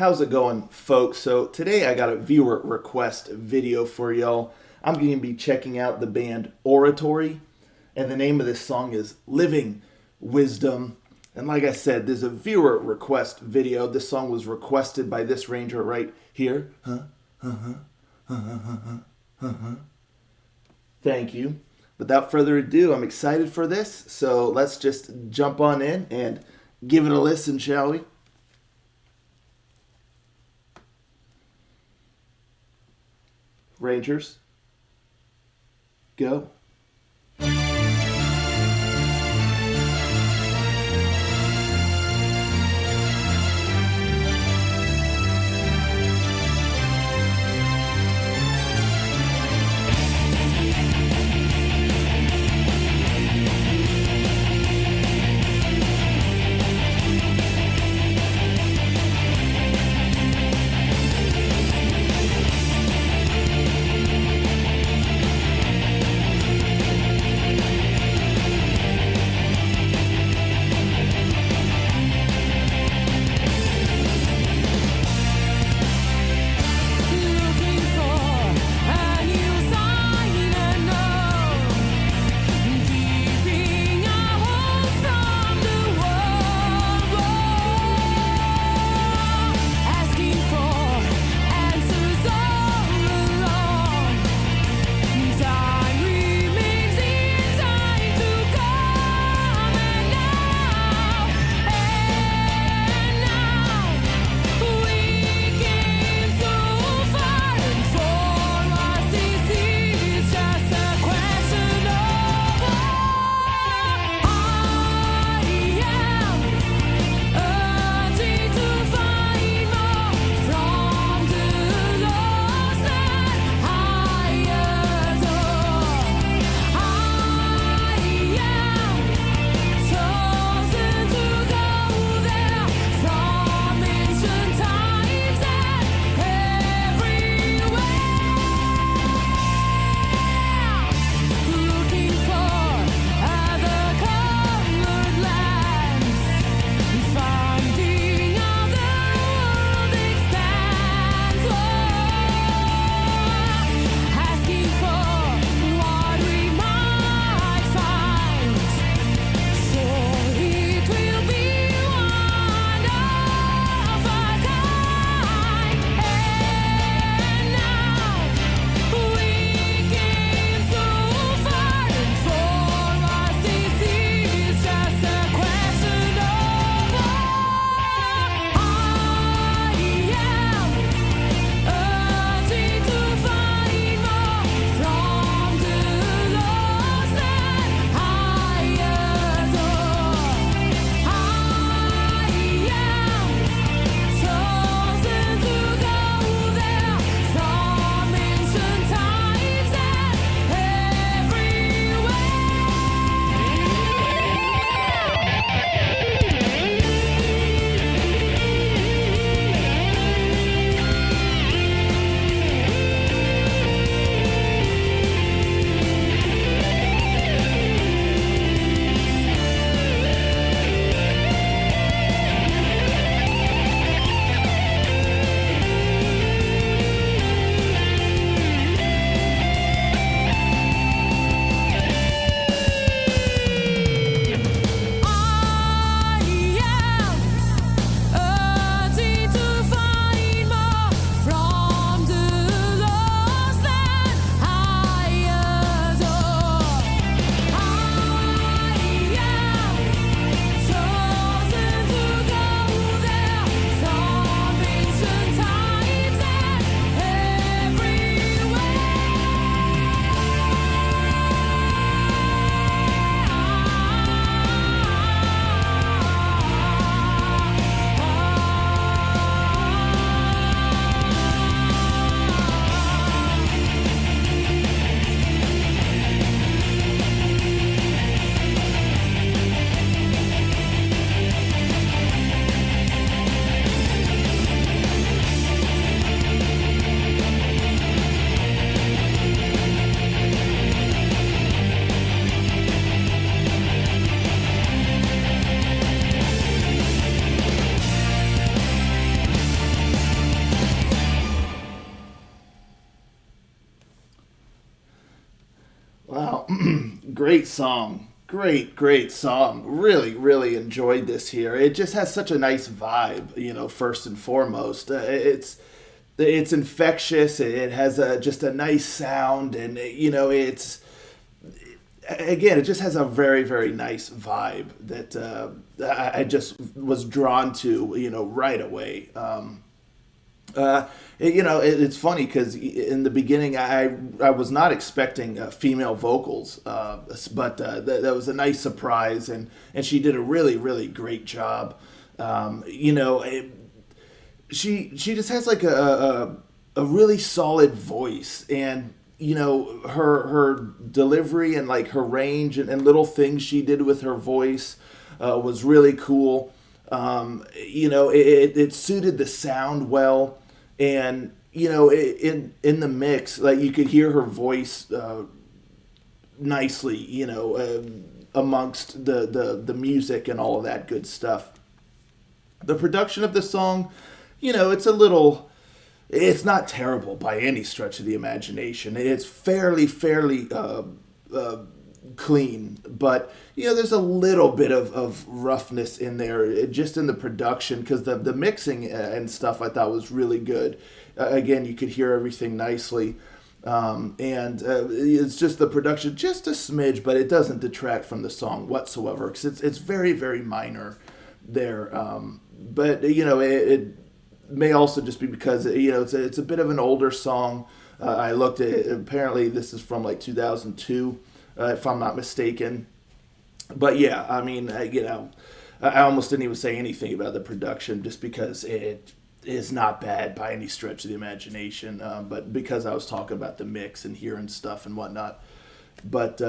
How's it going, folks? So today I got a viewer request video for y'all. I'm going to be checking out the band Oratory, and the name of this song is Living Wisdom. And like I said, there's a viewer request video. This song was requested by this ranger right here. Thank you. Without further ado, I'm excited for this, so let's just jump on in and give it a listen, shall we? Rangers, go. Great song. Great song. Really enjoyed this here. It just has such a nice vibe, first and foremost. It's infectious. It has just a nice sound, and it's again, it just has a very nice vibe that I just was drawn to, right away. It's funny because in the beginning I was not expecting female vocals, but that was a nice surprise, and she did a really great job. She just has like a really solid voice, and her delivery and like her range and little things she did with her voice was really cool. It suited the sound well, and in the mix, like you could hear her voice nicely, amongst the music and all of that good stuff. The production of the song, it's not terrible by any stretch of the imagination. It's fairly clean, but there's a little bit of roughness in there, just in the production, because the mixing and stuff I thought was really good. Again, you could hear everything nicely, and it's just the production, just a smidge, but it doesn't detract from the song whatsoever, because it's very minor there. But it may also just be because it's a bit of an older song. I looked at it, apparently this is from like 2002, if I'm not mistaken. But yeah, I mean, I almost didn't even say anything about the production, just because it is not bad by any stretch of the imagination. But because I was talking about the mix and hearing stuff and whatnot. But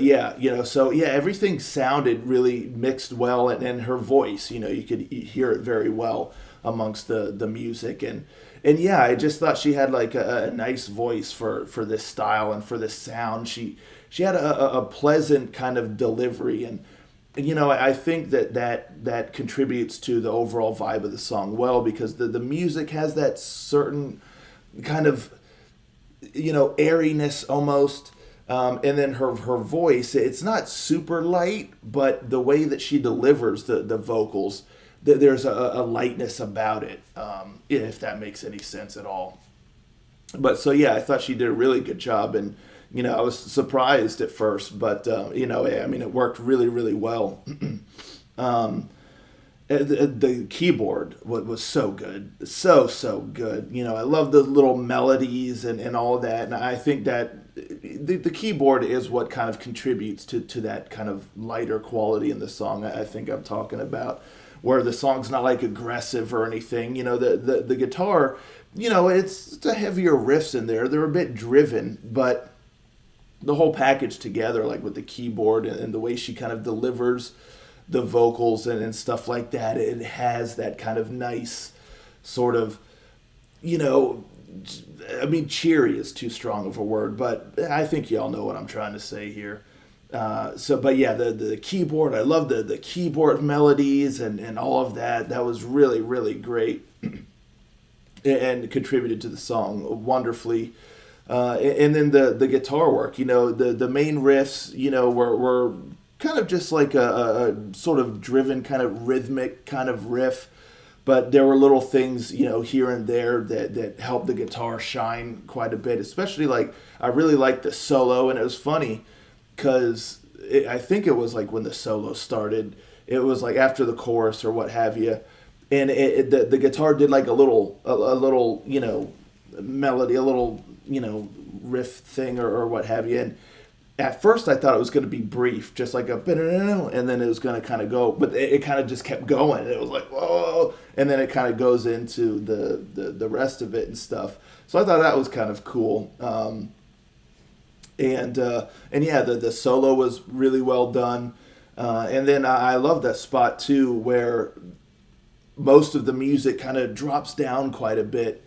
yeah, so yeah, everything sounded really mixed well, and her voice, you could hear it very well amongst the music, and yeah, I just thought she had like a nice voice for this style and for this sound. She had a pleasant kind of delivery, and I think that contributes to the overall vibe of the song well, because the music has that certain kind of airiness almost. And then her voice, it's not super light, but the way that she delivers the vocals, there's a lightness about it, if that makes any sense at all. But so yeah, I thought she did a really good job, and I was surprised at first, but I mean, it worked really well. The keyboard was so good, so good. I love the little melodies and all of that, and I think that the keyboard is what kind of contributes to that kind of lighter quality in the song. I think I'm talking about, where the song's not like aggressive or anything. The guitar, it's a heavier riffs in there. They're a bit driven, but the whole package together, like with the keyboard and the way she kind of delivers the vocals and stuff like that, it has that kind of nice sort of, I mean, cheery is too strong of a word, but I think y'all know what I'm trying to say here. But yeah, the keyboard, I love the keyboard melodies and all of that. That was really great, and contributed to the song wonderfully. And then the guitar work, the main riffs, were kind of just like a sort of driven kind of rhythmic kind of riff, but there were little things, here and there that helped the guitar shine quite a bit. Especially, like, I really liked the solo, and it was funny because I think it was like when the solo started, it was like after the chorus or what have you, and the guitar did like a little melody, a little riff thing or what have you, and at first I thought it was going to be brief, just like a and then it was going to kind of go, but it kind of just kept going. It was like, whoa, and then it kind of goes into the rest of it and stuff. So I thought that was kind of cool. And yeah, the solo was really well done. And then I love that spot too, where most of the music kind of drops down quite a bit,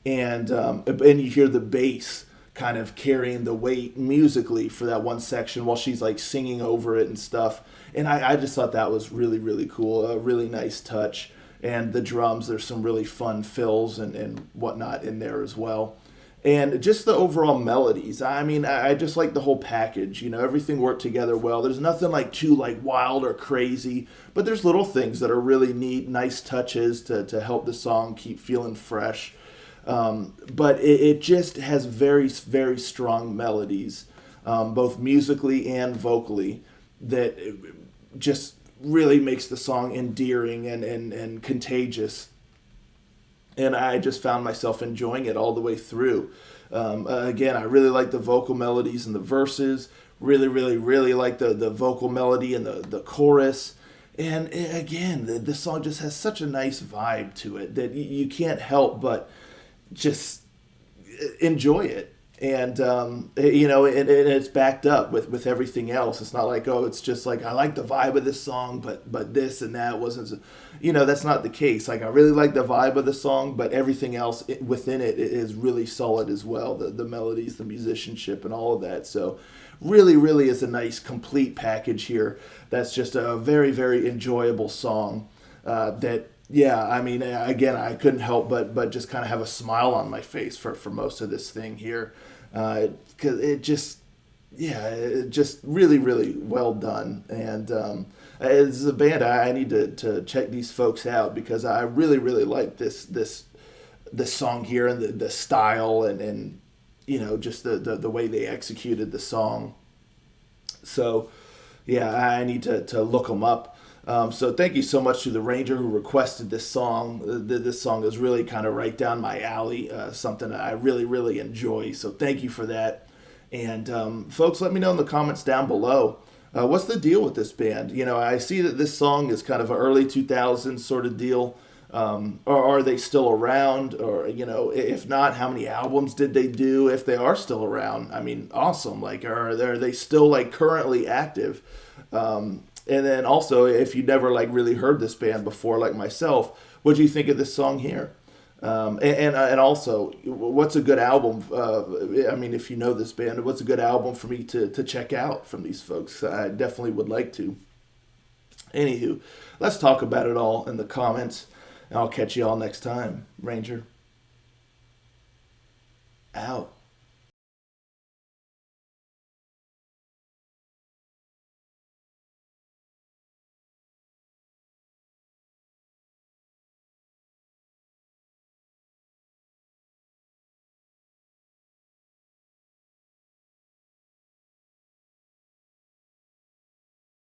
and you hear the bass kind of carrying the weight musically for that one section while she's like singing over it and stuff. And I just thought that was really cool, a really nice touch. And the drums, there's some really fun fills and whatnot in there as well. and just the overall melodies. I mean, I just like the whole package. You know, everything worked together well. There's nothing like too like wild or crazy, but there's little things that are really neat, nice touches to help the song keep feeling fresh. But it just has very, very strong melodies, both musically and vocally, that just really makes the song endearing and contagious. And I just found myself enjoying it all the way through. Again, I really like the vocal melodies and the verses. Really, really, really like the vocal melody and the chorus. And again, the song just has such a nice vibe to it that you can't help but just enjoy it. And you know, and it's backed up with everything else. It's not like, oh, it's just like I like the vibe of this song, but this and that wasn't. You know, that's not the case. Like I really like the vibe of the song, but everything else within it is really solid as well. The melodies, the musicianship, and all of that. So, really, really is a nice complete package here. That's just a very, very enjoyable song. That yeah, I mean, again, I couldn't help but just kind of have a smile on my face for most of this thing here, because it just, yeah, it just really, really well done. And as a band, I need to check these folks out because I really, really like this song here and the style and you know just the way they executed the song. So yeah, I need to look them up. So thank you so much to the Ranger who requested this song. This song is really kind of right down my alley, something that I really, really enjoy. So thank you for that. And folks, let me know in the comments down below. What's the deal with this band? You know, I see that this song is kind of an early 2000s sort of deal. Or are they still around? Or, you know, if not, how many albums did they do? If they are still around, I mean, awesome. Like, are they still, like, currently active? And then also, if you never like really heard this band before, like myself, what do you think of this song here? And also, what's a good album? I mean, if you know this band, what's a good album for me to check out from these folks? I definitely would like to. Anywho, let's talk about it all in the comments, and I'll catch you all next time. Ranger out.